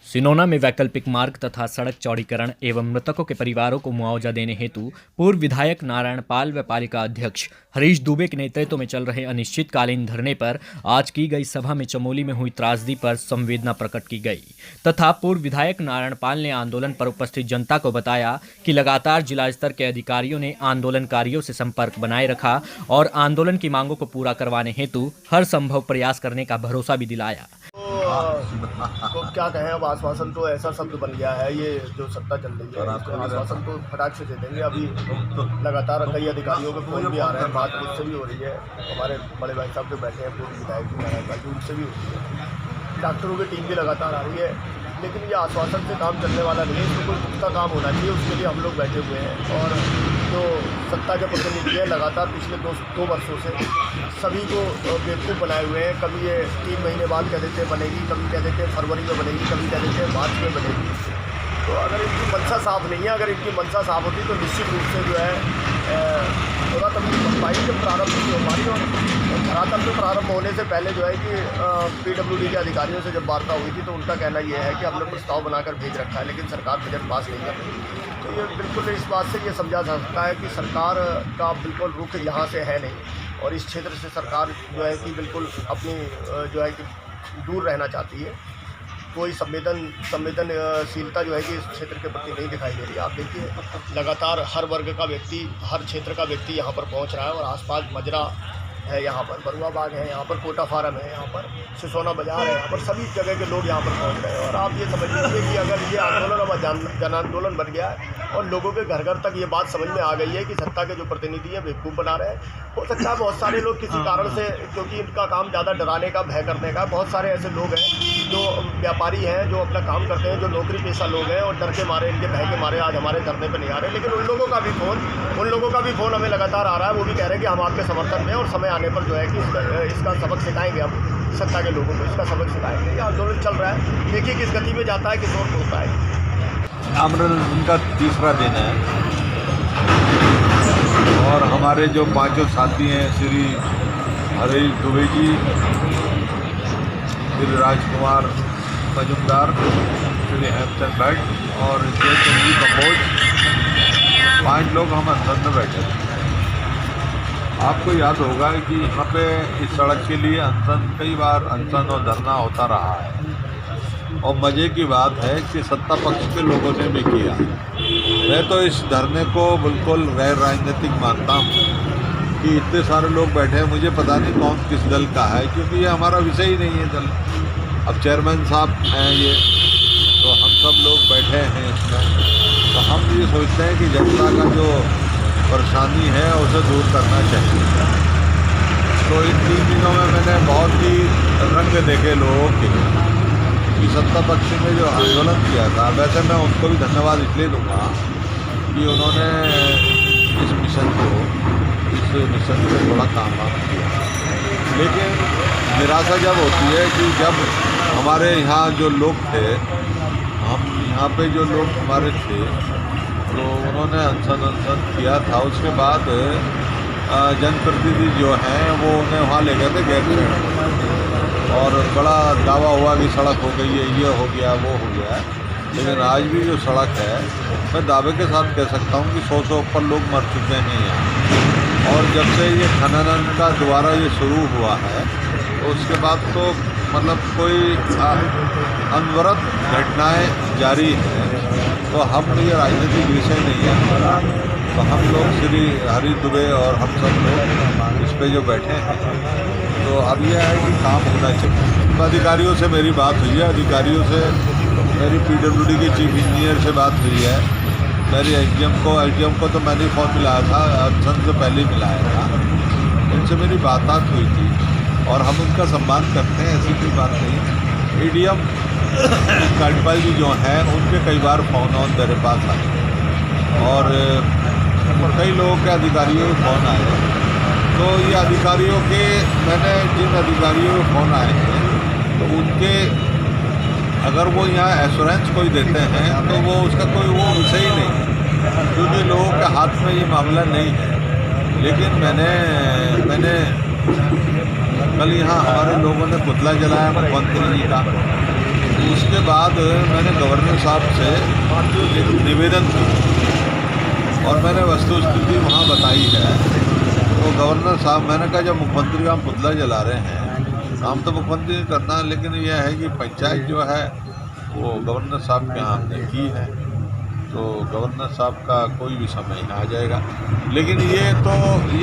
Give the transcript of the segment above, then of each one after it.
सिनोना में वैकल्पिक मार्ग तथा सड़क चौड़ीकरण एवं मृतकों के परिवारों को मुआवजा देने हेतु पूर्व विधायक नारायण पाल व पालिका अध्यक्ष हरीश दुबे के नेतृत्व में चल रहे अनिश्चितकालीन धरने पर आज की गई सभा में चमोली में हुई त्रासदी पर संवेदना प्रकट की गई तथा पूर्व विधायक नारायण पाल ने आंदोलन पर उपस्थित जनता को बताया कि लगातार जिला स्तर के अधिकारियों ने आंदोलनकारियों से संपर्क बनाए रखा और आंदोलन की मांगों को पूरा करवाने हेतु हर संभव प्रयास करने का भरोसा भी दिलाया। तो क्या कहें, अब आश्वासन तो ऐसा शब्द बन गया है, ये जो सत्ता चल रही है तो आश्वासन तो फटाक से दे देंगे। अभी लगातार कई अधिकारियों के फोन भी आ रहे हैं, बात मुझसे भी हो रही है, हमारे बड़े भाई साहब जो बैठे हैं पूर्व विधायक जी उनसे भी हो रही है, डॉक्टरों की टीम भी लगातार आ रही है, लेकिन ये आश्वासन से काम चलने वाला नहीं है। इसमें कोई पुख्ता काम होना चाहिए, उसके लिए हम लोग बैठे हुए हैं। और जो सत्ता के प्रतिनिधि हैं लगातार पिछले दो वर्षों से सभी को बेवकूफ़ बनाए हुए हैं। कभी ये 3 महीने बाद कह देते हैं बनेगी, कभी कह देते हैं फरवरी में बनेगी, कभी कह देते हैं मार्च में बनेगी। तो अगर इनकी मंशा साफ नहीं है, अगर इनकी मंशा साफ होती तो निश्चित रूप से जो है थोड़ा तभी सफाई जब प्रारंभ नहीं हो पाई और धरातल में प्रारंभ होने से पहले जो है कि PWD के अधिकारियों से जब वार्ता हुई थी तो उनका कहना ये है कि हमने प्रस्ताव बनाकर भेज रखा है लेकिन सरकार बजट पास नहीं कर रही। तो ये बिल्कुल इस बात से ये समझा जा सकता है कि सरकार का बिल्कुल रुख यहाँ से है नहीं और इस क्षेत्र से सरकार जो है कि बिल्कुल अपनी जो है कि दूर रहना चाहती है। कोई संवेदनशीलता जो है कि इस क्षेत्र के प्रति नहीं दिखाई दे रही है। आप देखिए लगातार हर वर्ग का व्यक्ति, हर क्षेत्र का व्यक्ति यहाँ पर पहुँच रहा है और आसपास मजरा है, यहाँ पर बरुआ बाग है, यहाँ पर कोटा फार्म है, यहाँ पर सिसोना बाजार है, यहाँ पर सभी जगह के लोग यहाँ पर पहुँच रहे हैं। और आप ये समझ लीजिए कि अगर ये आंदोलन अब जन आंदोलन बन गया है और लोगों के घर घर तक ये बात समझ में आ गई है कि सत्ता के जो प्रतिनिधि हैं बेवकूफ़ बना रहे हैं। हो सकता है बहुत सारे लोग किसी कारण से, क्योंकि इनका काम ज़्यादा डराने का, भय करने का, बहुत सारे ऐसे लोग हैं जो व्यापारी हैं, जो अपना काम करते हैं, जो नौकरी पेशा लोग हैं और डर के मारे, इनके भय के मारे आज हमारे धरने पर नहीं आ रहे। लेकिन उन लोगों का भी फ़ोन हमें लगातार आ रहा है। वो भी कह रहे हैं कि हम आपके समर्थन में और समय आने पर जो है कि इसका सबक सिखाएंगे, हम सत्ता के लोगों को इसका सबक सिखाएंगे। ये आंदोलन चल रहा है, देखिए किस गति में जाता है, किस ओर होता है। आंदोलन का तीसरा दिन है और हमारे जो 5 साथी हैं, श्री हरीश दुबे जी, श्री राजकुमार मजुमदार, श्री हेमचंद भट्ट और जयचंद कंबोज, 5 लोग हम अनशन में बैठे थे। आपको याद होगा कि यहाँ पे इस सड़क के लिए अनशन, कई बार अनशन और धरना होता रहा है और मज़े की बात है कि सत्ता पक्ष के लोगों ने भी किया। मैं तो इस धरने को बिल्कुल गैर राजनीतिक मानता हूँ कि इतने सारे लोग बैठे हैं, मुझे पता नहीं कौन किस दल का है, क्योंकि ये हमारा विषय ही नहीं है दल। अब चेयरमैन साहब हैं ये, तो हम सब लोग बैठे हैं इसमें, तो हम ये सोचते हैं कि जनता का जो परेशानी है उसे दूर करना चाहिए। तो इन 3 दिनों में मैंने बहुत ही रंग देखे लोगों के कि सत्ता पक्ष में जो आंदोलन किया था। वैसे मैं उनको भी धन्यवाद इसलिए दूंगा कि उन्होंने इस मिशन से थोड़ा काम किया। लेकिन निराशा जब होती है कि जब हमारे यहाँ जो लोग थे, हम यहाँ पे जो लोग हमारे थे, तो उन्होंने अनशन किया था। उसके बाद जनप्रतिनिधि जो हैं वो उन्हें वहाँ ले गए थे गैर और बड़ा दावा हुआ कि सड़क हो गई है, ये हो गया, वो हो गया। लेकिन आज भी जो सड़क है, मैं दावे के साथ कह सकता हूँ कि 100 से ऊपर लोग मर चुके हैं यहाँ। और जब से ये खनन का दोबारा ये शुरू हुआ है, तो उसके बाद तो मतलब कोई अनवरत घटनाएं जारी हैं। तो हम ये राजनीतिक विषय नहीं है हमारा, तो हम लोग श्री हरीश दुबे और हम सब लोग इस पे जो बैठे हैं, तो अब यह है कि काम होना चाहिए। अधिकारियों से मेरी बात हुई है, अधिकारियों से मेरी PWD के चीफ इंजीनियर से बात हुई है, मेरी एसडीएम को तो मैंने फ़ोन मिलाया था, अनशन से पहले मिलाया था, उनसे मेरी बात हुई थी और हम उनका सम्मान करते हैं, ऐसी कोई बात नहीं। ADM कांडपाल जी जो हैं उनके कई बार फ़ोन मेरे पास आए और कई लोगों के अधिकारियों के फ़ोन आए। तो ये अधिकारियों के, मैंने जिन अधिकारियों के फ़ोन आए हैं तो उनके अगर वो यहाँ एश्योरेंस कोई देते हैं तो वो उसका कोई वो विषय ही नहीं है, क्योंकि लोगों के हाथ में ये मामला नहीं है। लेकिन मैंने कल यहाँ हमारे लोगों ने पुतला जलाया मुख्यमंत्री जी का, उसके बाद मैंने गवर्नर साहब से एक निवेदन किया और मैंने वस्तुस्थिति वहाँ बताई है। तो गवर्नर साहब, मैंने कहा जब मुख्यमंत्री का हम पुतला जला रहे हैं, काम तो मुख्यमंत्री ने करना है, लेकिन यह है कि पंचायत जो है वो गवर्नर साहब के यहाँ हमने की है, तो गवर्नर साहब का कोई भी समय आ जाएगा। लेकिन ये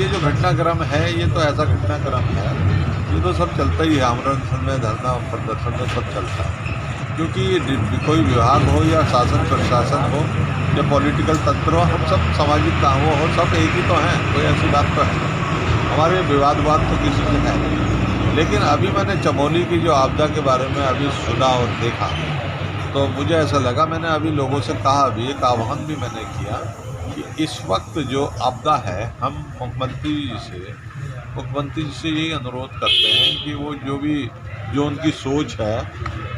जो घटनाक्रम है, ये तो ऐसा घटनाक्रम है, ये तो सब चलता ही है, आमरण में, धरना प्रदर्शन में सब चलता है। क्योंकि कोई विभाग हो या शासन प्रशासन हो या पॉलिटिकल तंत्र हो, हम सब सामाजिक कामों हो, सब एक ही तो हैं, कोई ऐसी बात तो है। हमारे विवाद तो किसी से है नहीं। लेकिन अभी मैंने चमोली की जो आपदा के बारे में अभी सुना और देखा, तो मुझे ऐसा लगा, मैंने अभी लोगों से कहा, अभी एक आह्वान भी मैंने किया कि इस वक्त जो आपदा है, हम मुख्यमंत्री जी से यही अनुरोध करते हैं कि वो जो उनकी सोच है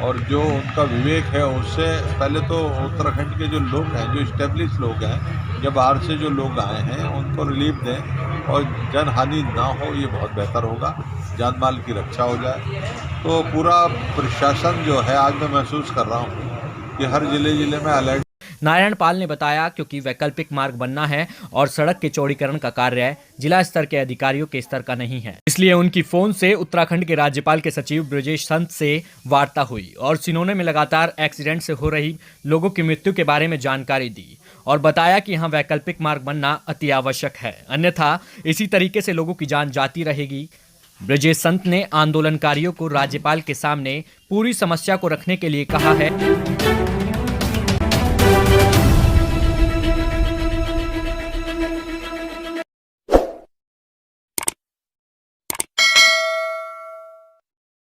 और जो उनका विवेक है, उससे पहले तो उत्तराखंड के जो लोग हैं, जो इस्टेब्लिश लोग हैं, या बाहर से जो लोग आए हैं, उनको रिलीफ दें और जन हानि ना हो, ये बहुत बेहतर होगा, जान माल की रक्षा हो जाए। तो पूरा प्रशासन जो है, आज मैं महसूस कर रहा हूँ कि हर जिले में अलर्ट। नारायण पाल ने बताया क्योंकि वैकल्पिक मार्ग बनना है और सड़क के चौड़ीकरण का कार्य जिला स्तर के अधिकारियों के स्तर का नहीं है, इसलिए उनकी फोन से उत्तराखंड के राज्यपाल के सचिव ब्रजेश संत से वार्ता हुई और सिनोने में लगातार एक्सीडेंट से हो रही लोगों की मृत्यु के बारे में जानकारी दी और बताया कि यहाँ वैकल्पिक मार्ग बनना अति आवश्यक है, अन्यथा इसी तरीके से लोगों की जान जाती रहेगी। ब्रजेश संत ने आंदोलनकारियों को राज्यपाल के सामने पूरी समस्या को रखने के लिए कहा है।